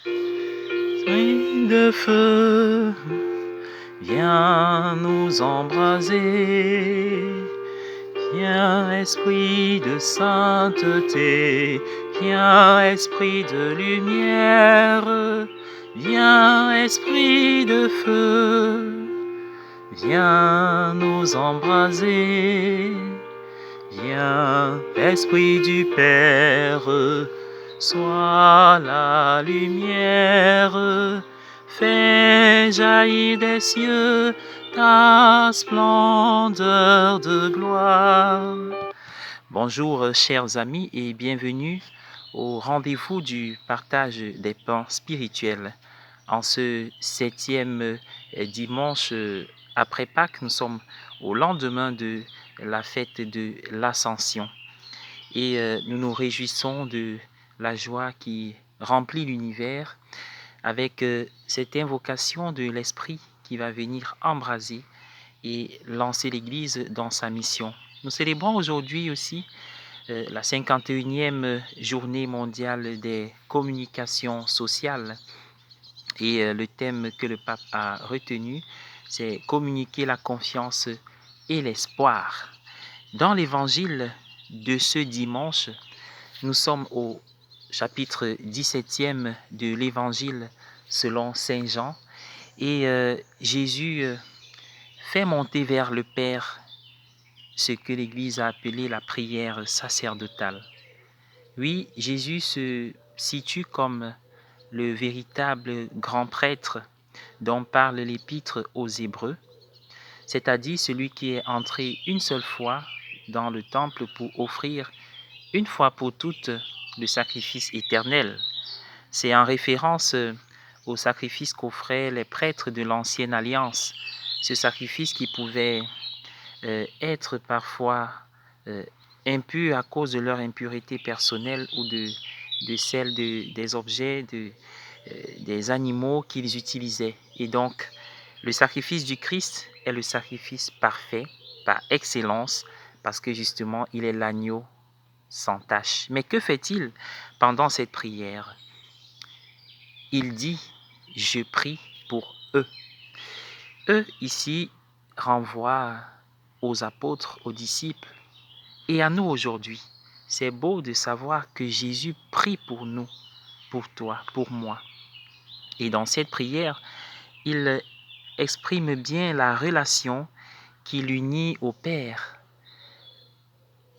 Esprit de feu, viens nous embraser. Viens, esprit de sainteté, viens, esprit de lumière, viens, esprit de feu, viens nous embraser. Viens, esprit du Père, sois la lumière, fais jaillir des cieux ta splendeur de gloire. Bonjour chers amis et bienvenue au rendez-vous du partage des pains spirituels. En ce 7e dimanche après Pâques, nous sommes au lendemain de la fête de l'Ascension et nous nous réjouissons de la joie qui remplit l'univers avec cette invocation de l'Esprit qui va venir embraser et lancer l'Église dans sa mission. Nous célébrons aujourd'hui aussi la 51e journée mondiale des communications sociales. Et le thème que le pape a retenu, c'est communiquer la confiance et l'espoir. Dans l'évangile de ce dimanche, nous sommes au chapitre 17e de l'évangile selon Saint Jean. Et Jésus fait monter vers le Père ce que l'Église a appelé la prière sacerdotale. Oui, Jésus se situe comme le véritable grand prêtre dont parle l'épître aux Hébreux, c'est-à-dire celui qui est entré une seule fois dans le temple pour offrir une fois pour toutes le sacrifice éternel. C'est en référence au sacrifice qu'offraient les prêtres de l'ancienne alliance, ce sacrifice qui pouvait être parfois impur à cause de leur impureté personnelle ou de celle des objets, des animaux qu'ils utilisaient. Et donc, le sacrifice du Christ est le sacrifice parfait, par excellence, parce que justement, il est l'agneau sans tache. Mais que fait-il pendant cette prière? Il dit, je prie pour eux. Eux, ici, renvoient aux apôtres, aux disciples, et à nous aujourd'hui. C'est beau de savoir que Jésus prie pour nous, pour toi, pour moi. Et dans cette prière, il exprime bien la relation qui l'unit au Père.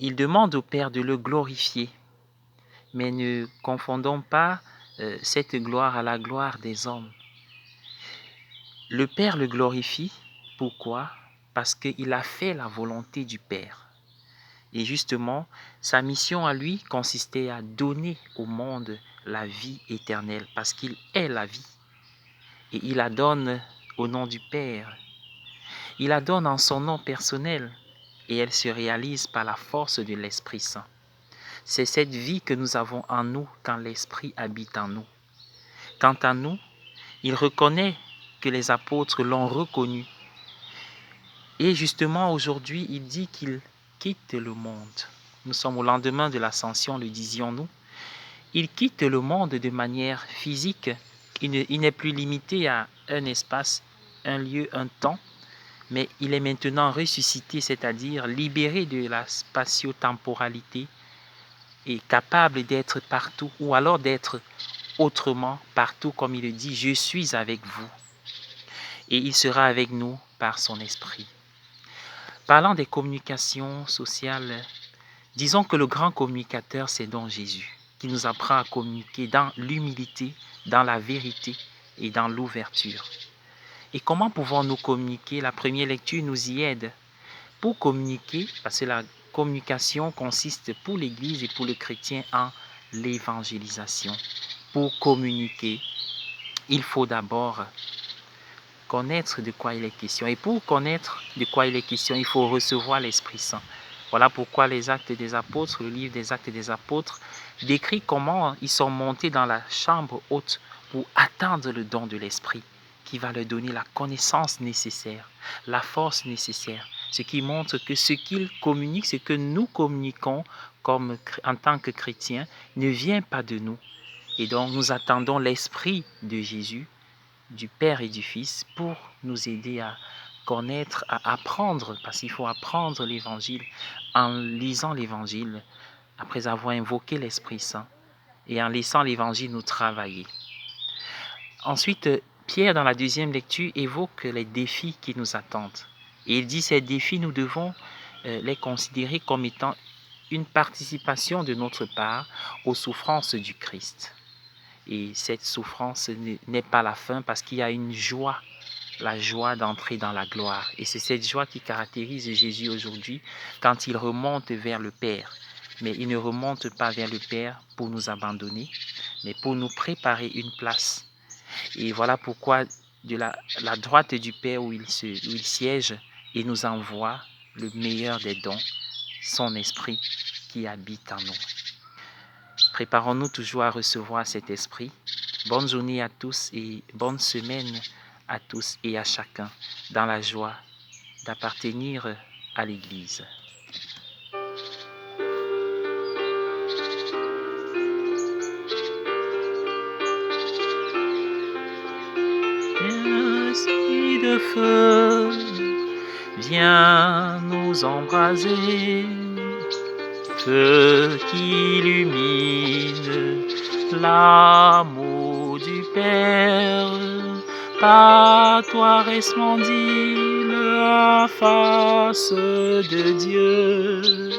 Il demande au Père de le glorifier, mais ne confondons pas cette gloire à la gloire des hommes. Le Père le glorifie, pourquoi? Parce qu'il a fait la volonté du Père. Et justement, sa mission à lui consistait à donner au monde la vie éternelle, parce qu'il est la vie. Et il la donne au nom du Père. Il la donne en son nom personnel, et elle se réalise par la force de l'Esprit Saint. C'est cette vie que nous avons en nous quand l'Esprit habite en nous. Quant à nous, il reconnaît que les apôtres l'ont reconnu. Et justement, aujourd'hui, il dit qu'il quitte le monde. Nous sommes au lendemain de l'Ascension, le disions-nous. Il quitte le monde de manière physique. Il n'est plus limité à un espace, un lieu, un temps, mais il est maintenant ressuscité, c'est-à-dire libéré de la spatio-temporalité et capable d'être partout, ou alors d'être autrement partout, comme il le dit, je suis avec vous. Et il sera avec nous par son esprit. Parlant des communications sociales, disons que le grand communicateur, c'est donc Jésus, qui nous apprend à communiquer dans l'humilité, dans la vérité et dans l'ouverture. Et comment pouvons-nous communiquer? La première lecture nous y aide. Pour communiquer, parce que la communication consiste pour l'Église et pour le chrétien en l'évangélisation. Pour communiquer, il faut d'abord connaître de quoi il est question. Et pour connaître de quoi il est question, il faut recevoir l'Esprit Saint. Voilà pourquoi les Actes des Apôtres, le livre des Actes des Apôtres, décrit comment ils sont montés dans la chambre haute pour attendre le don de l'Esprit qui va leur donner la connaissance nécessaire, la force nécessaire. Ce qui montre que ce qu'ils communiquent, ce que nous communiquons comme, en tant que chrétiens, ne vient pas de nous, Et donc nous attendons l'Esprit de Jésus, du Père et du Fils, pour nous aider à connaître, à apprendre, parce qu'il faut apprendre l'Évangile en lisant l'Évangile, après avoir invoqué l'Esprit Saint, et en laissant l'Évangile nous travailler. Ensuite, Pierre, dans la deuxième lecture, évoque les défis qui nous attendent. Et il dit ces défis, nous devons les considérer comme étant une participation de notre part aux souffrances du Christ. Et cette souffrance n'est pas la fin parce qu'il y a une joie, la joie d'entrer dans la gloire. Et c'est cette joie qui caractérise Jésus aujourd'hui quand il remonte vers le Père. Mais il ne remonte pas vers le Père pour nous abandonner, mais pour nous préparer une place. Et voilà pourquoi de la droite du Père où il siège, il nous envoie le meilleur des dons, son esprit qui habite en nous. Préparons-nous toujours à recevoir cet esprit. Bonne journée à tous et bonne semaine à tous et à chacun dans la joie d'appartenir à l'Église. Esprit de feu, viens nous embraser, feu qui illumine l'amour du Père. Par toi resplendit la face de Dieu.